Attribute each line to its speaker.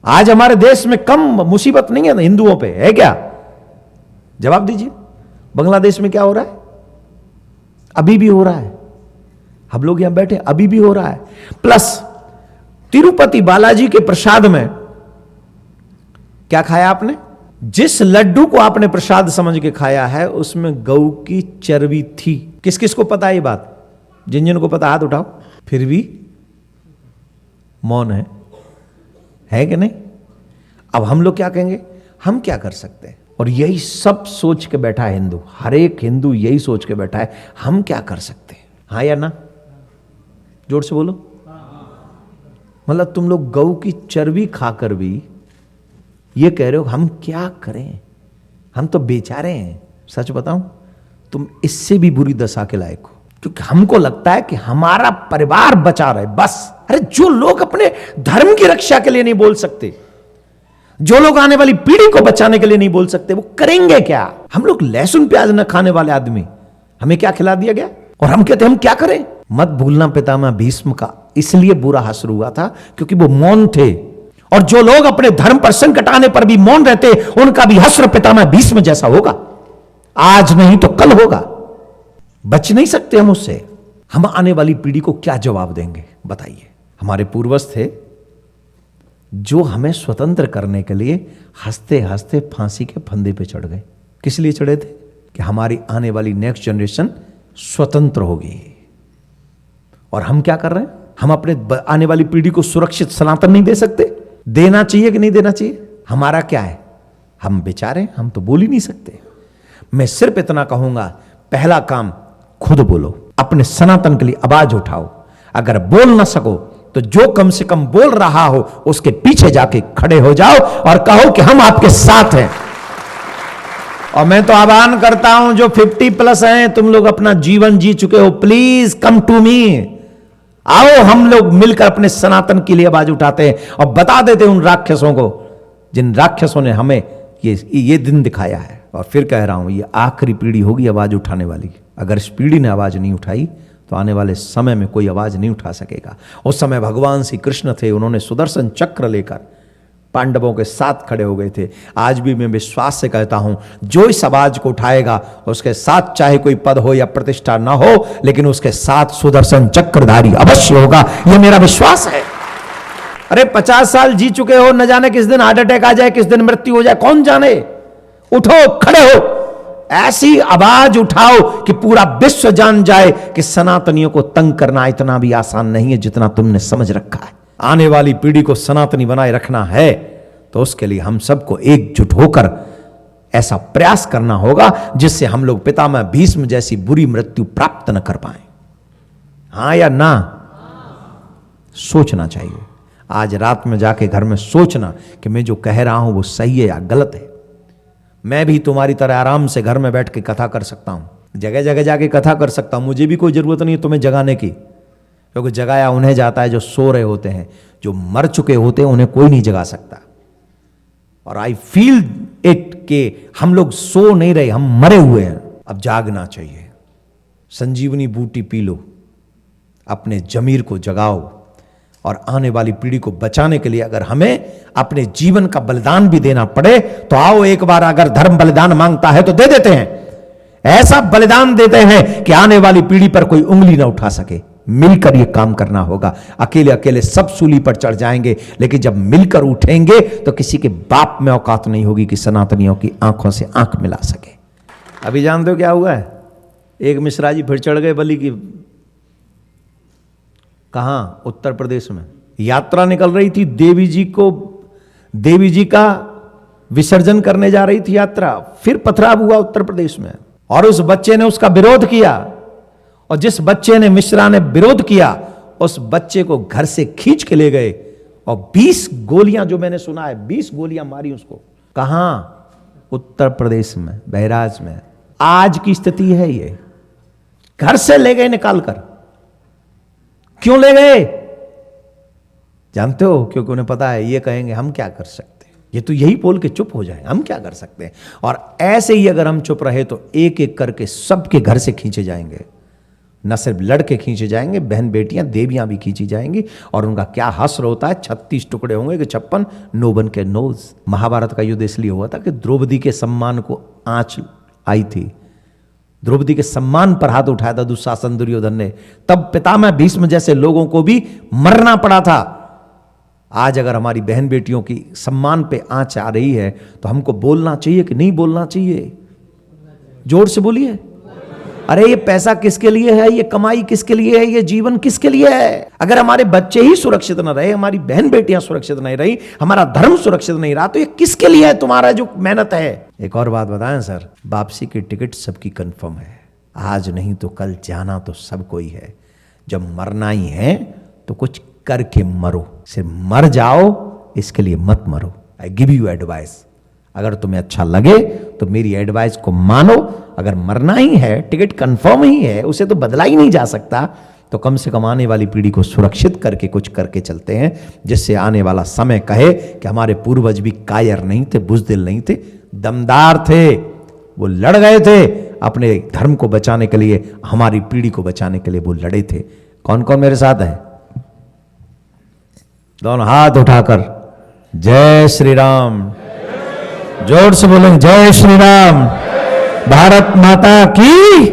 Speaker 1: आज हमारे देश में कम मुसीबत नहीं है ना हिंदुओं पे, है क्या? जवाब दीजिए। बांग्लादेश में क्या हो रहा है? अभी भी हो रहा है। हम लोग यहां बैठे, अभी भी हो रहा है। प्लस तिरुपति बालाजी के प्रसाद में क्या खाया आपने? जिस लड्डू को आपने प्रसाद समझ के खाया है उसमें गऊ की चर्बी थी। किस किस को पता है ये बात? जिन जिन को पता हाथ उठाओ। फिर भी मौन है कि नहीं? अब हम लोग क्या कहेंगे? हम क्या कर सकते हैं? और यही सब सोच के बैठा है हिंदू, हर एक हिंदू यही सोच के बैठा है, हम क्या कर सकते हैं? हाँ या ना? जोर से बोलो। मतलब तुम लोग गऊ की चर्बी खाकर भी ये कह रहे हो हम क्या करें, हम तो बेचारे हैं। सच बताऊं, तुम इससे भी बुरी दशा के लायक हो, क्योंकि हमको लगता है कि हमारा परिवार बचा रहे बस। अरे जो लोग अपने धर्म की रक्षा के लिए नहीं बोल सकते, जो लोग आने वाली पीढ़ी को बचाने के लिए नहीं बोल सकते, वो करेंगे क्या? हम लोग लहसुन प्याज न खाने वाले आदमी, हमें क्या खिला दिया गया और हम कहते हम क्या करें? मत भूलना पितामह भीष्म का इसलिए बुरा असर हुआ था क्योंकि वो मौन थे, और जो लोग अपने धर्म पर संकट आने पर भी मौन रहते उनका भी हश्र पितामह भीष्म जैसा होगा। आज नहीं तो कल होगा। बच नहीं सकते हम उससे। हम आने वाली पीढ़ी को क्या जवाब देंगे बताइए? हमारे पूर्वज थे जो हमें स्वतंत्र करने के लिए हंसते हंसते फांसी के फंदे पे चढ़ गए। किस लिए चढ़े थे? कि हमारी आने वाली नेक्स्ट जनरेशन स्वतंत्र होगी। और हम क्या कर रहे हैं? हम अपने आने वाली पीढ़ी को सुरक्षित सनातन नहीं दे सकते। देना चाहिए कि नहीं देना चाहिए? हमारा क्या है? हम बेचारे, हम तो बोल ही नहीं सकते। मैं सिर्फ इतना कहूंगा, पहला काम खुद बोलो, अपने सनातन के लिए आवाज उठाओ। अगर बोल ना सको तो जो कम से कम बोल रहा हो उसके पीछे जाके खड़े हो जाओ और कहो कि हम आपके साथ हैं। और मैं तो आह्वान करता हूं जो 50+ हैं, तुम लोग अपना जीवन जी चुके हो, प्लीज कम टू मी। आओ हम लोग मिलकर अपने सनातन के लिए आवाज उठाते हैं और बता देते हैं उन राक्षसों को, जिन राक्षसों ने हमें ये दिन दिखाया है। और फिर कह रहा हूं, ये आखिरी पीढ़ी होगी आवाज उठाने वाली। अगर इस पीढ़ी ने आवाज नहीं उठाई तो आने वाले समय में कोई आवाज नहीं उठा सकेगा। उस समय भगवान श्री कृष्ण थे, उन्होंने सुदर्शन चक्र लेकर पांडवों के साथ खड़े हो गए थे। आज भी मैं विश्वास से कहता हूं, जो इस आवाज को उठाएगा उसके साथ चाहे कोई पद हो या प्रतिष्ठा ना हो, लेकिन उसके साथ सुदर्शन चक्रधारी अवश्य होगा, यह मेरा विश्वास है। अरे 50 साल जी चुके हो, न जाने किस दिन हार्ट अटैक आ जाए, किस दिन मृत्यु हो जाए, कौन जाने। उठो, खड़े हो, ऐसी आवाज उठाओ कि पूरा विश्व जान जाए कि सनातनियों को तंग करना इतना भी आसान नहीं है जितना तुमने समझ रखा है। आने वाली पीढ़ी को सनातनी बनाए रखना है तो उसके लिए हम सबको एकजुट होकर ऐसा प्रयास करना होगा जिससे हम लोग पितामह भीष्म जैसी बुरी मृत्यु प्राप्त न कर पाए। हां या ना? सोचना चाहिए। आज रात में जाके घर में सोचना कि मैं जो कह रहा हूं वो सही है या गलत है। मैं भी तुम्हारी तरह आराम से घर में बैठ के कथा कर सकता हूं, जगह जगह जाके कथा कर सकता हूं। मुझे भी कोई जरूरत नहीं है तुम्हें जगाने की, क्योंकि जगाया उन्हें जाता है जो सो रहे होते हैं, जो मर चुके होते हैं उन्हें कोई नहीं जगा सकता। और आई फील इट कि हम लोग सो नहीं रहे, हम मरे हुए हैं। अब जागना चाहिए। संजीवनी बूटी पी लो, अपने जमीर को जगाओ, और आने वाली पीढ़ी को बचाने के लिए अगर हमें अपने जीवन का बलिदान भी देना पड़े तो आओ एक बार, अगर धर्म बलिदान मांगता है तो दे देते हैं। ऐसा बलिदान देते हैं कि आने वाली पीढ़ी पर कोई उंगली ना उठा सके। मिलकर यह काम करना होगा। अकेले अकेले सब सूली पर चढ़ जाएंगे, लेकिन जब मिलकर उठेंगे तो किसी के बाप में औकात नहीं होगी कि सनातनियों की आंखों से आंख मिला सके। अभी जानते हो क्या हुआ है? एक मिश्रा जी फिर चढ़ गए बलि की। कहां? उत्तर प्रदेश में यात्रा निकल रही थी, देवी जी का विसर्जन करने जा रही थी यात्रा, फिर पथराव हुआ उत्तर प्रदेश में, और उस बच्चे ने उसका विरोध किया। और जिस बच्चे ने, मिश्रा ने विरोध किया, उस बच्चे को घर से खींच के ले गए और 20 गोलियां, जो मैंने सुना है 20 गोलियां मारी उसको। कहां? उत्तर प्रदेश में, बहराज में। आज की स्थिति है ये। घर से ले गए निकालकर। क्यों ले गए जानते हो? क्योंकि उन्हें पता है ये कहेंगे हम क्या कर सकते हैं, ये तो यही बोल के चुप हो जाए, हम क्या कर सकते हैं। और ऐसे ही अगर हम चुप रहे तो एक एक करके सबके घर से खींचे जाएंगे। न सिर्फ लड़के खींचे जाएंगे, बहन बेटियां देवियां भी खींची जाएंगी, और उनका क्या हश्र होता है, 36 टुकड़े होंगे कि 56 नो बन के नोज। महाभारत का युद्ध इसलिए हुआ था कि द्रौपदी के सम्मान को आंच आई थी, द्रौपदी के सम्मान पर हाथ उठाया था दुशासन दुर्योधन ने, तब पितामह भीष्म जैसे लोगों को भी मरना पड़ा था। आज अगर हमारी बहन बेटियों की सम्मान पे आंच आ रही है तो हमको बोलना चाहिए कि नहीं बोलना चाहिए? जोर से बोलिए। अरे ये पैसा किसके लिए है, ये कमाई किसके लिए है, ये जीवन किसके लिए है? अगर हमारे बच्चे ही सुरक्षित न रहे, हमारी बहन बेटियां सुरक्षित नहीं रही, हमारा धर्म सुरक्षित नहीं रहा, तो ये किसके लिए है तुम्हारा जो मेहनत है? एक और बात बताएं सर, वापसी की टिकट सबकी कंफर्म है, आज नहीं तो कल जाना तो सबको ही है। जब मरना ही है तो कुछ करके मरो, सिर्फ मर जाओ इसके लिए मत मरो। आई गिव यू एडवाइस, अगर तुम्हें अच्छा लगे तो मेरी एडवाइस को मानो। अगर मरना ही है, टिकट कंफर्म ही है, उसे तो बदला ही नहीं जा सकता, तो कम से कम आने वाली पीढ़ी को सुरक्षित करके कुछ करके चलते हैं, जिससे आने वाला समय कहे कि हमारे पूर्वज भी कायर नहीं थे, बुज़दिल नहीं थे, दमदार थे, वो लड़ गए थे अपने धर्म को बचाने के लिए, हमारी पीढ़ी को बचाने के लिए वो लड़े थे। कौन कौन मेरे साथ है? दोनों हाथ उठाकर जय श्री राम, जोर से बोलेंगे जय श्री राम, भारत माता की।